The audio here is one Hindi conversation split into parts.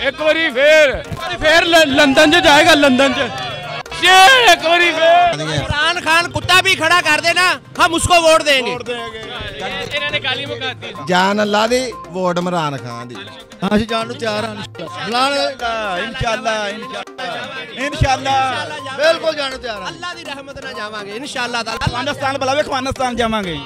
एक बारी फिर लंदन च जाएगा, लंदन च एक बारी फिर। इमरान खान कुत्ता भी खड़ा कर देना, हम उसको वोट देंगे। इन्होंने काली मुकाती जान अल्लाह दी, वोट इमरान खान दी। हाँ जी, जान तैयार हैं इंशाअल्लाह, इंशाअल्लाह बिल्कुल जान तैयार हैं। अल्लाह दी रहमत ना जावांगे इंशाअल्लाह ताला। अफगानिस्तान बुलावे, अफगानिस्तान जावांगे।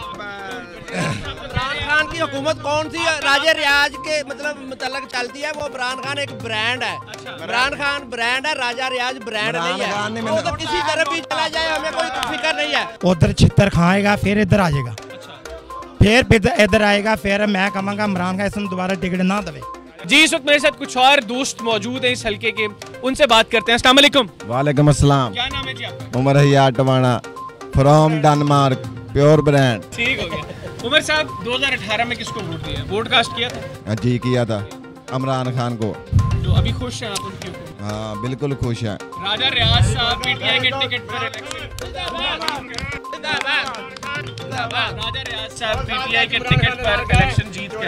इमरान खान की हुकूमत कौन सी राजे रियाज के मतलब मुतल्लक चलती है? वो इमरान खान एक ब्रांड है। इमरान खान ब्रांड है, राजा रियाज ब्रांड नहीं है। वो तो किसी तरफ भी चला जाए हमें कोई फिक्र नहीं है। उधर छितर खाएगा, फिर इधर आ जाएगा, फिर इधर आएगा, फिर मैं कहूँगा इमरान खान इसमें दोबारा टिकट ना दे। जी, इस वक्त मेरे साथ कुछ और दोस्त मौजूद हैं इस हल्के के, उनसे बात करते हैं। अस्सलाम वालेकुम। वालेकुम अस्सलाम। क्या नाम है जी आपका? Umar Hayat Tiwana, from Denmark, pure brand. ठीक हो गया। उमर साहब 2018 में किसको वोट दिया? वोट कास्ट किया था? जी किया था, इमरान खान को। तो अभी खुश हैं आप उनकी हुकूमत? हाँ बिल्कुल खुश है। राजा रियाज साहब पीटीआई के टिकट पर राजा रियाज साहब पीटीआई के टिकट पर इलेक्शन जीत गए,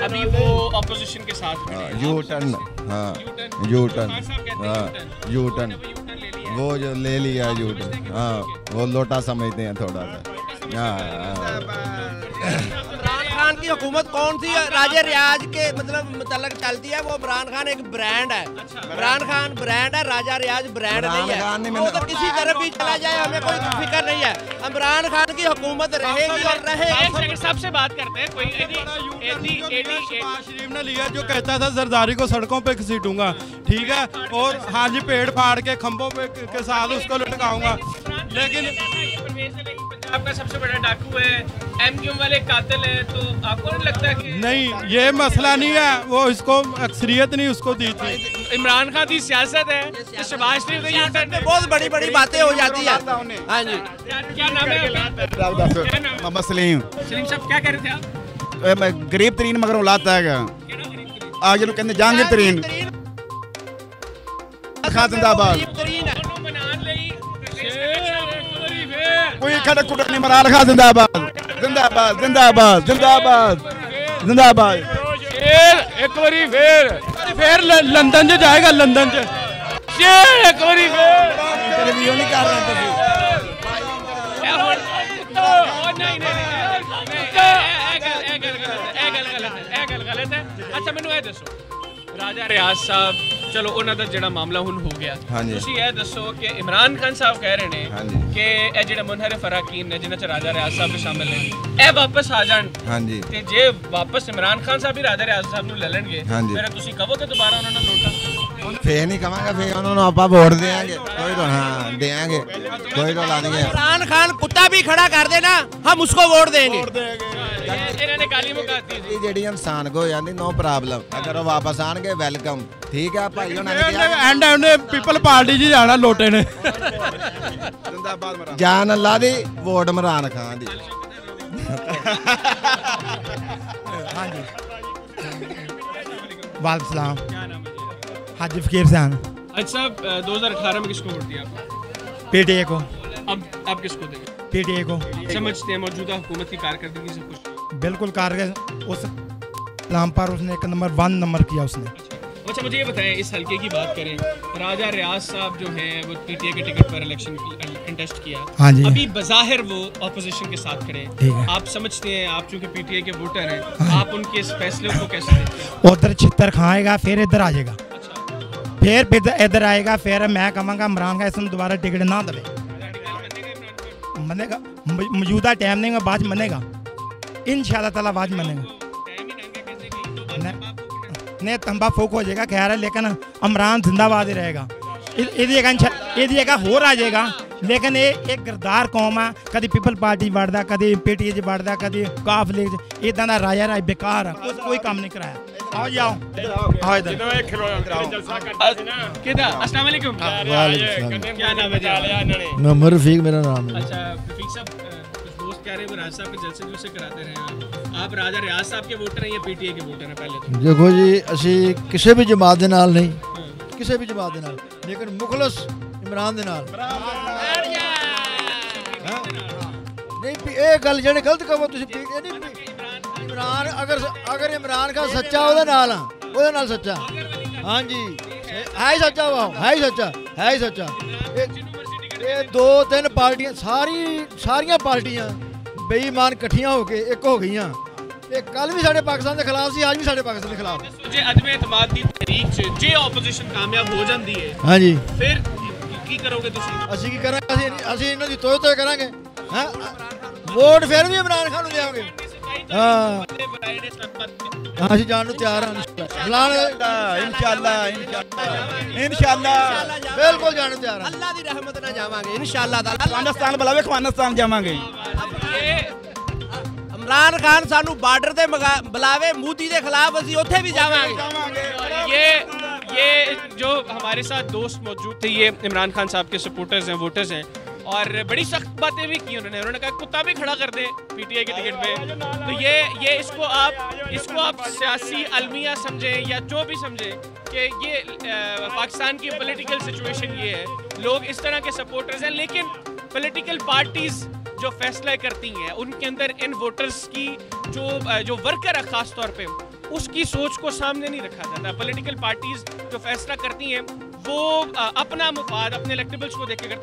अभी वो ऑपोजिशन के साथ यू टर्न, हाँ यू टर्न, हाँ यू टर्न, वो जो ले लिया यू टर्न, हाँ वो लोटा समझते हैं थोड़ा सा। इमरान खान की हुकूमत कौन सी राजे रियाज के मतलब मुतल्लक चलती है? वो इमरान खान एक ब्रांड है। इमरान खान ब्रांड है, राजा रियाज ब्रांड नहीं है। वो तो किसी तरफ भी चला जाए हमें कोई फिक्र नहीं है। इमरान खान की हुकूमत रहेगी और रहेगी। सबसे बात करते हैं। कोई शरीफ ने लिया जो कहता था जरदारी को सड़कों पे घसीटूंगा, ठीक है, और हाँ जी पेड़ फाड़ के खंभों पे के साथ उसको लटकाऊंगा, लेकिन आपका सबसे बड़ा डाकू है, एमक्यूएम वाले कातिल हैं, तो आपको नहीं लगता कि नहीं ये मसला नहीं है, वो इसको अक्सरियत नहीं उसको दी थी। इमरान खान की सियासत है, तो शहबाज शरीफ में बहुत बड़ी बड़ी बातें हो जाती है। हाँ जी, क्या नाम है? मोहम्मद सलीम। सलीम साहब क्या कह रहे थे आप? मैं गरीब तरीन मगर औलाद है आज कहते जहांगीर तरीन खान जिंदाबाद। कोई खड़क कुटक नहीं, इमरान खान जिंदाबाद, जिंदाबाद, जिंदाबाद, जिंदाबाद, जिंदाबाद। एक बारी फिर लंदन च जाएगा, लंदन च एक बारी इंटरव्यू नहीं कर रहे अच्छा मैनू दसो, राजा रियाज साहब चलो उन्हों का जो मामला हुन हो गया, तुसी ये दसो कि इमरान खान साहब कह रहे हैं कि ये जो मुनहरिफ अराकीन ने जिन्हां च राजा रियाज साहब भी शामिल हैं, ये वापस आ जान, ते जे वापस इमरान खान साहब भी राजा रियाज साहब नूं ले लेणगे, फिर तुसी कहोगे दोबारा उन्हां नूं नोटा? फिर नहीं कहांगा, फिर उन्होंने आप वोट देंगे, कोई तो हाँ देंगे, कोई तो ला देंगे। इमरान खान कुत्ता भी खड़ा कर देना, हम उसको वोट देंगे। इन्होंने काली मुकाती जी इंसान को यानी नो प्रॉब्लम, अगर वो वापस आएंगे वेलकम, ठीक है भाई। उन्होंने पीपल पार्टी जी जाना लोटे ने। जान अल्लाह दी, वोट इमरान खान दी। हाँ जी, वालेकुम सलाम। हाजी फकीर साहब। अच्छा 2018 में किसको वोट दिया आपने? पीटीआई को। अब आप किसको देंगे? पीटीआई को। समझते हैं मौजूदा हुकूमत की कारकर्दगी से खुश? बिल्कुल कारगर, उस नाम पर उसने एक नंबर 1 नंबर किया उसने। अच्छा मुझे ये बताएं, इस हल्के की बात करें, राजा रियाज साहब जो हैं वो पीटीआई के टिकट पर इलेक्शन कंटेस्ट किया, हाँ जी, अभी बज़ाहिर वो ऑपोजिशन के साथ खड़े हैं, आप समझते हैं, आप चूंकि पीटीआई के वोटर हैं, हाँ, आप उनके इस फैसले को कैसे देखते हैं? उधर छितर खाएगा, फिर इधर आ जाएगा, फिर इधर आएगा, फिर मैं कहूँगा इमरान खान इसमें दोबारा टिकट ना दे। मनेगा मौजूदा टाइम नहीं, बाद मनेगा इंशाअल्लाह ताला, बाद मनेगा नहीं, तंबा फूक हो जाएगा खैर है, लेकिन इमरान जिंदाबाद ही रहेगा। ये जगह हो आ जाएगा, लेकिन ये एक गिरदार कौम है, कभी पीपल पार्टी बढ़ता, कभी पीटीआई बढ़ता, कभी काफ लीग, इदा का राजा राज बेकार है, कोई काम नहीं कराया। आओ जाओ आओ इधर। अस्सलाम वालेकुम। क्या नाम है? मोहम्मद रफीक मेरा नाम है। अच्छा रफीक साहब, कुछ दोस्त कह रहे हैं वो राज साहब के जलसे जुलसे कराते रहे, आप राजा रियाज साहब के वोटर हैं या पीटीआई के वोटर हैं? पहले तो देखो जी, असी किसी भी जमात दे नाल नहीं, किसी भी जमात दे नाल, लेकिन मुखलस इमरान दे नाल नहीं। ये गल जेह्ड़ी गलत कहो तुसीं, इमरान अगर इमरान खान सच्चा ओहदे नाल आ, ओहदे नाल सच्चा हाँ जी है ही सच्चा वो है ही सच्चा ये 2-3 पार्टियां सारियां पार्टियां बेईमान इकट्ठियां होके एक हो गई। कल भी साढ़े पाकिस्तान के खिलाफ सी, आज भी साढ़े पाकिस्तान के खिलाफ। जे अदम एतमाद दी तहरीक च जे ऑपोजिशन कामयाब हो जाती है, हाँ जी, फिर की करोगे तुसी? ਅਸੀਂ ਕੀ ਕਰਾਂਗੇ? ਅਸੀਂ ਇਹਨਾਂ ਦੀ ਤੋਏ ਕਰਾਂਗੇ। ਹਾਂ ਵੋਟ ਫਿਰ ਵੀ ਇਮਰਾਨ ਖਾਨ ਨੂੰ ਦੇਵਾਂਗੇ। ਹਾਂ ਅਸੀਂ ਜਾਣ ਨੂੰ ਤਿਆਰ ਹਾਂ। इंशाल्लाह ਬਿਲਕੁਲ ਜਾਣ ਨੂੰ ਤਿਆਰ ਹਾਂ। अल्लाह दी रहमत ना जावांगे इंशाल्लाह ताला। अफगानिस्तान बुलावे, अफगानिस्तान जावांगे। इमरान खान सानू बार्डर ते बुलावे, मोदी के खिलाफ असी उत्थे भी जावांगे। ये जो हमारे साथ दोस्त मौजूद थे, ये इमरान खान साहब के सपोर्टर्स हैं, वोटर्स हैं, और बड़ी सख्त बातें भी की उन्होंने कहा कुत्ता भी खड़ा कर दे पीटीआई के टिकट पे। तो ये इसको आप सियासी अलमिया समझें या जो भी समझें कि ये पाकिस्तान की पॉलिटिकल सिचुएशन ये है, लोग इस तरह के सपोर्टर्स हैं, लेकिन पॉलिटिकल पार्टीज जो फैसला करती हैं उनके अंदर इन वोटर्स की जो वर्कर है ख़ास तौर पे उसकी सोच को सामने नहीं रखा जाता। पॉलिटिकल पार्टीज जो फैसला करती हैं वो अपना मुफाद, अपने इलेक्टेबल्स को देख के करती हैं।